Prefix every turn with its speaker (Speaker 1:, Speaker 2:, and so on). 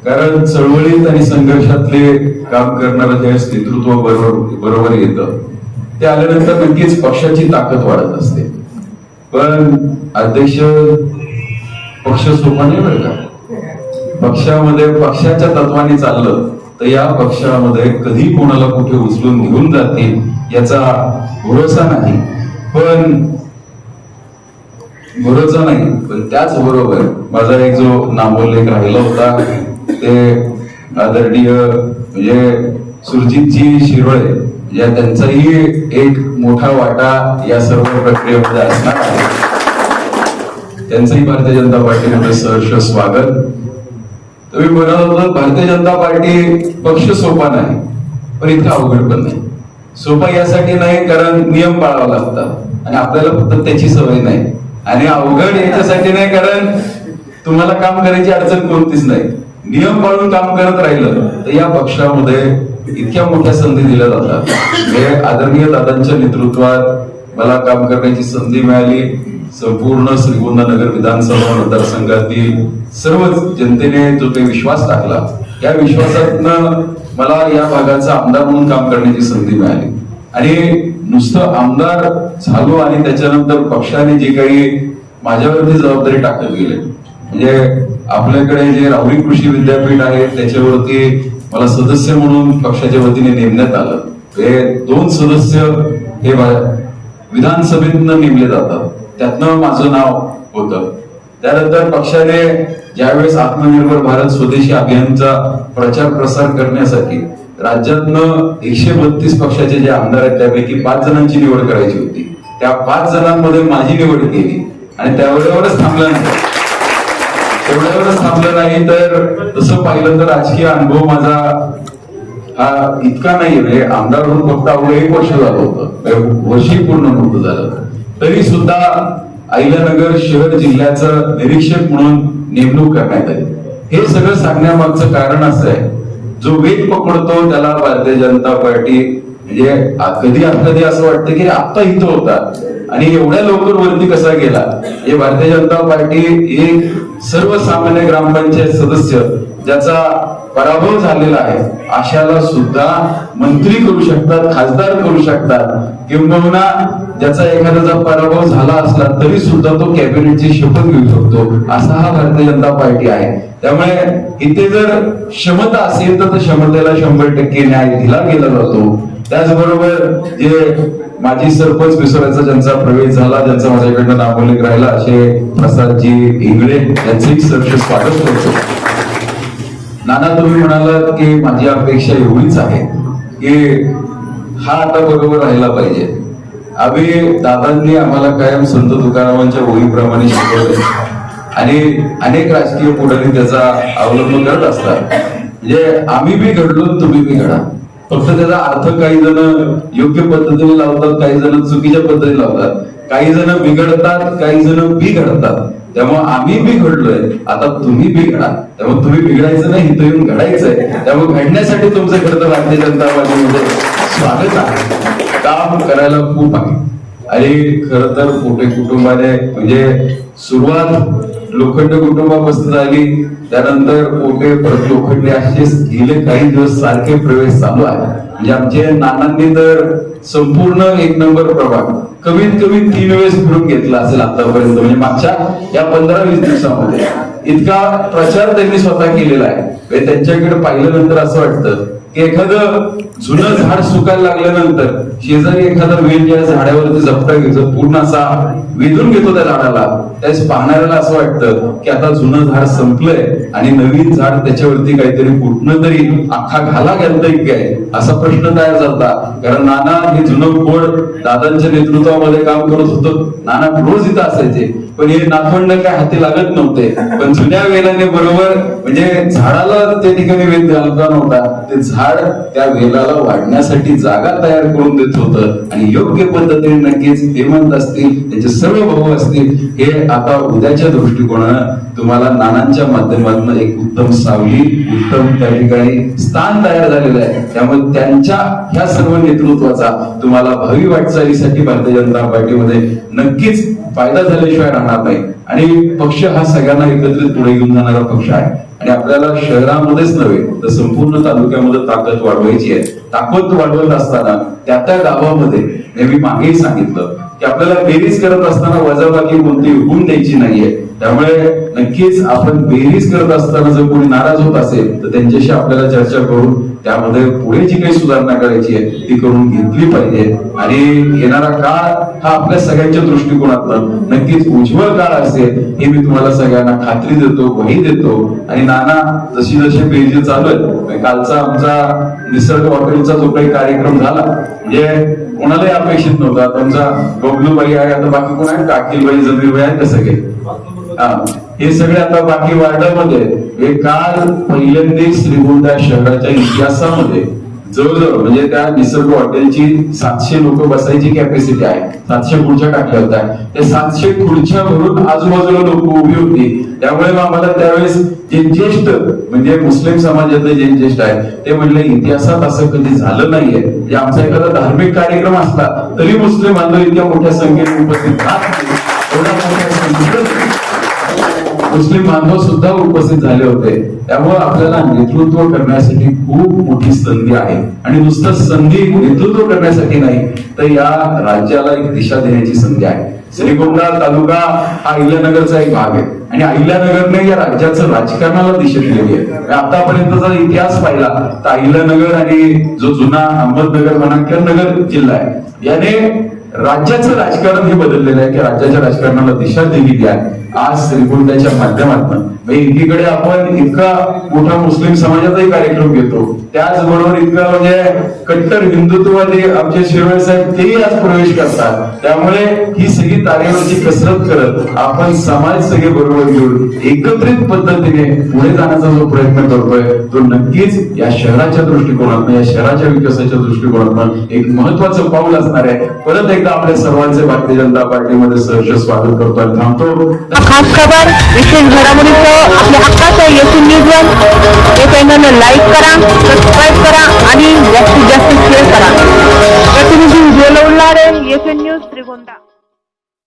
Speaker 1: कारण चळवळीत आणि संघर्षातले काम करणारं ज्यावेळेस नेतृत्व बरोबर येतं ते आल्यानंतर नक्कीच पक्षाची ताकद वाढत असते. पण अध्यक्ष पक्ष सोपा नाही बरं का. पक्षामध्ये पक्षाच्या तत्वाने चाललं तर या पक्षामध्ये कधी कोणाला कुठे उचलून घेऊन जातील याचा भरोसा नाही. पण त्याचबरोबर माझा एक जो नामोल्लेख राहिला होता ते आदरणीय म्हणजे सुरजितजी शिरोळे या त्यांचाही एक मोठा वाटा या सर्व प्रक्रियेमध्ये असणार आहे. त्यांचंही भारतीय जनता पार्टीमध्ये सहर्ष स्वागत. तुम्ही म्हणत होता भारतीय जनता पार्टी पक्ष सोपा नाही पण इतका अवघड पण नाही. सोपा यासाठी नाही कारण नियम पाळावा लागतात आणि आपल्याला फक्त त्याची सवय नाही. आणि अवघड याच्यासाठी नाही कारण तुम्हाला काम करायची अडचण कोणतीच नाही. नियम पाळून काम करत राहिलं तर या पक्षामध्ये इतक्या मोठ्या संधी दिल्या जातात. हे आदरणीय दादांच्या नेतृत्वात मला काम करण्याची संधी मिळाली. संपूर्ण श्रीगोंदा विधानसभा मतदारसंघातील सर्व जनतेने जो काही विश्वास टाकला या विश्वासातनं मला या भागाचा आमदार म्हणून काम करण्याची संधी मिळाली. आणि नुसतं आमदार झालो आणि त्याच्यानंतर पक्षाने जी काही माझ्यावरती जबाबदारी टाकत गेले म्हणजे आपल्याकडे जे राहुरी कृषी विद्यापीठ आहे त्याच्यावरती मला सदस्य म्हणून पक्षाच्या वतीने नेमण्यात आलं. हे 2 सदस्य हे विधानसभेतनं नेमले जातात त्यातनं माझं नाव होतं. त्यानंतर पक्षाने ज्यावेळेस आत्मनिर्भर भारत स्वदेशी अभियानचा प्रचार प्रसार करण्यासाठी राज्यातनं 132 पक्षाचे जे आमदार आहेत त्यापैकी 5 जणांची निवड करायची होती. त्या 5 जणांमध्ये माझी निवड केली आणि त्यावेळेवरच थांबलं नाही. तेवढ्यावरच थांबलं नाही तर तसं पाहिलं तर राजकीय अनुभव माझा हा इतका नाही रे. आमदार म्हणून फक्त अवघं 1 वर्ष झालं होतं, वर्षही पूर्ण नव्हतं झालं. तरी सुद्धा अहिल्यानगर शहर जिल्ह्याचं निरीक्षक म्हणून नेमणूक करण्यात आली. हे सगळं सांगण्यामागचं कारण असं आहे जो वेग पकडतो त्याला भारतीय जनता पार्टी म्हणजे कधी असं वाटतं की आता इथं होता आणि एवढ्या लवकर वरती कसा गेला. हे भारतीय जनता पार्टी एक सर्वसामान्य ग्रामपंचायत सदस्य ज्याचा पराभव झालेला आहे अशाला सुद्धा मंत्री करू शकतात, खासदार करू शकतात, किंबहुना ज्याचा एखाद्याचा पराभव झाला असला तरी सुद्धा तो कॅबिनेटची शपथ घेऊ शकतो. असा हा भारतीय जनता पार्टी आहे. त्यामुळे इथे जर क्षमता असेल तर क्षमतेला 100% न्याय दिला गेला जातो. त्याचबरोबर जे माजी सरपंच विसरायचा ज्यांचा प्रवेश झाला ज्यांचा माझ्याकडनं नामोल्लेख राहिला असे प्रसादजी इंगळे यांचे सहर्ष स्वागत करतो. नाना तुम्ही म्हणालात की माझी अपेक्षा एवढीच आहे की हा आता बरोबर राहिला पाहिजे. आम्ही दादांनी आम्हाला कायम संत तुकारामांच्या ओळीप्रमाणे शिकवले आणि अनेक राजकीय पुढारी त्याचा अवलंब करत असतात. म्हणजे आम्ही बी घडलो तुम्ही बी घडा. फक्त त्याचा अर्थ काही जण योग्य पद्धतीने लावतात, काही जण चुकीच्या पद्धतीने लावतात, काही जण बिघडतात, काही जण बिघडतात. त्यामुळे आम्ही बी घडलोय आता तुम्ही बी घडा. त्यामुळे तुम्ही बिघडायचं नाही इथं येऊन घडायचंय. त्यामुळे घडण्यासाठी तुमचं खरं तर भारतीय जनता पार्टीमध्ये स्वागत आहे. काम करायला खूप आहे आणि खर तर पोटे कुटुंबाने म्हणजे सुरुवात लोखंड कुटुंबापासून झाली त्यानंतर पोटे परत लोखंडे असेच गेले काही दिवस सारखे प्रवेश चालू आहे. म्हणजे आमचे नानांनी तर संपूर्ण 1 नंबर प्रभाग कमीत कमी 3 वेळेस फिरून घेतला असेल आतापर्यंत. म्हणजे मागच्या या 15-20 दिवसामध्ये इतका प्रचार त्यांनी स्वतः केलेला आहे. त्यांच्याकडे पाहिल्यानंतर असं वाटतं की एखादं जुनं झाड सुकायला लागल्यानंतर शेजारी एखादा वेल ज्या झाडावरती झपटा घेतो पूर्ण असा वेधून घेतो त्या झाडाला त्यास पाहणाऱ्याला असं वाटतं की आता जुनं झाड संपलंय आणि नवीन झाड त्याच्यावरती काहीतरी कुठनं तरी अख्खा घाला घालतंय काय असा प्रश्न तयार झाला. कारण नाना हे जुनं खोड दादांच्या नेतृत्वामध्ये काम करत होतं. नाना रोज इथं असायचे पण हे नाथवंड काय हाती लागत नव्हते. पण जुन्या वेलाने बरोबर म्हणजे झाडाला त्या ठिकाणी वेल घालता नव्हता. ते झाड त्या वेलाला वाढण्यासाठी जागा तयार करून देत होतं आणि योग्य पद्धतीने नक्कीच हेमंत असतील त्यांचे सर्व भाऊ असतील हे आता उद्याच्या दृष्टिकोनानं तुम्हाला नानांच्या माध्यमातून एक उत्तम सावली उत्तम त्या ठिकाणी स्थान तयार झालेलं आहे. त्यामुळे त्यांच्या ह्या सर्व नेतृत्वाचा तुम्हाला भावी वाटचालीसाठी भारतीय जनता पार्टीमध्ये नक्कीच फायदा झाल्याशिवाय राहणार नाही आणि पक्ष हा सगळ्यांना एकत्रित पुढे घेऊन जाणारा पक्ष आहे. आणि आपल्याला शहरामध्येच नव्हे तर संपूर्ण तालुक्यामध्ये ताकद वाढवायची आहे. ताकद वाढवत असताना त्या गावामध्ये मी मागेही सांगितलं की आपल्याला बेरीज करत असताना वजाबाकी कोणती होऊन द्यायची नाहीये. त्यामुळे नक्कीच आपण बेरीज करत असताना जर कोणी नाराज होत असेल तर त्यांच्याशी आपल्याला चर्चा करून त्यामध्ये पुढे जी काही सुधारणा करायची आहे ती करून घेतली पाहिजे. आणि येणारा काळ हा आपल्या सगळ्यांच्या दृष्टिकोनातून नक्कीच उज्ज्वल काळ असेल हे मी तुम्हाला सगळ्यांना खात्री देतो, ग्वाही देतो. आणि नाना जशी जशी पेजी चालू आहे, कालचा आमचा निसर्ग हॉटेलचा जो काही कार्यक्रम झाला म्हणजे कोणालाही अपेक्षित नव्हता. तुमचा बबलूबाई आहे, आता बाकी कोण आहे, काकीलबाई, जमीरबाई आहेत का सगळे, हे सगळे आता बाकी वार्डामध्ये. हे काल पहिल्यांदा श्रीगोंदा शहराच्या इतिहासामध्ये जवळजवळ म्हणजे त्या निसर्ग हॉटेलची 700 लोक बसायची कॅपॅसिटी आहे. 700 खुर्च्या टाकल्या होत्या. त्या 700 खुर्च्या भरून आजूबाजूला लोक उभी होती. त्यामुळे आम्हाला त्यावेळेस जे ज्येष्ठ म्हणजे मुस्लिम समाजातले जे ज्येष्ठ आहे ते म्हणले इतिहासात असं कधी झालं नाहीये. म्हणजे आमचा एखादा धार्मिक कार्यक्रम असला तरी मुस्लिम बांधव इतक्या मोठ्या संख्येने उपस्थित राहत नाही. एवढ्या मोठ्या संख्येने मुस्लिम बांधव सुद्धा उपस्थित झाले होते. त्यामुळे आपल्याला नेतृत्व करण्यासाठी खूप मोठी संधी आहे. आणि नुसतं संधी नेतृत्व करण्यासाठी नाही तर या राज्याला एक दिशा देण्याची संधी आहे. श्रीगोंदा तालुका हा अहिल्यानगरचा एक भाग आहे आणि अहिल्यानगरने या राज्याचं राजकारणाला दिशा दिलेली आहे. आतापर्यंतचा इतिहास पाहिला तर अहिल्यानगर आणि जो जुना अहमदनगर म्हणा किंवा नगर जिल्हा आहे याने राज्याचं राजकारण हे बदललेलं आहे की राज्याच्या राजकारणाला दिशा दिलेली आहे. आज श्रीगोंद्याच्या माध्यमातून एकीकडे आपण इतका मोठा मुस्लिम समाजाचाही कार्यक्रम घेतो, त्याचबरोबर इतका म्हणजे कट्टर हिंदुत्ववादी आमचे शिरवळे साहेब तेही आज प्रवेश करतात. त्यामुळे ही सगळी तारेवरची कसरत करत आपण समाज सगळे बरोबर घेऊन एकत्रित पद्धतीने पुढे जाण्याचा जो प्रयत्न करतोय तो नक्कीच या शहराच्या दृष्टिकोनातून, या शहराच्या विकासाच्या दृष्टिकोनातून एक महत्वाचं पाऊल असणार आहे. परत एकदा आपल्या सर्वांचे भारतीय जनता पार्टीमध्ये सहर्ष स्वागत करतो आणि थांबतो.
Speaker 2: खास खबर विशेष घडामोडीचं आपल्या हक्काचं येथील न्यूजवर हे चॅनल लाईक करा, सबस्क्राईब करा आणि जास्तीत जास्त शेअर करा. प्रतिनिधी उज्ज्वल उल्हारे, येथील न्यूज श्रीगोंदा.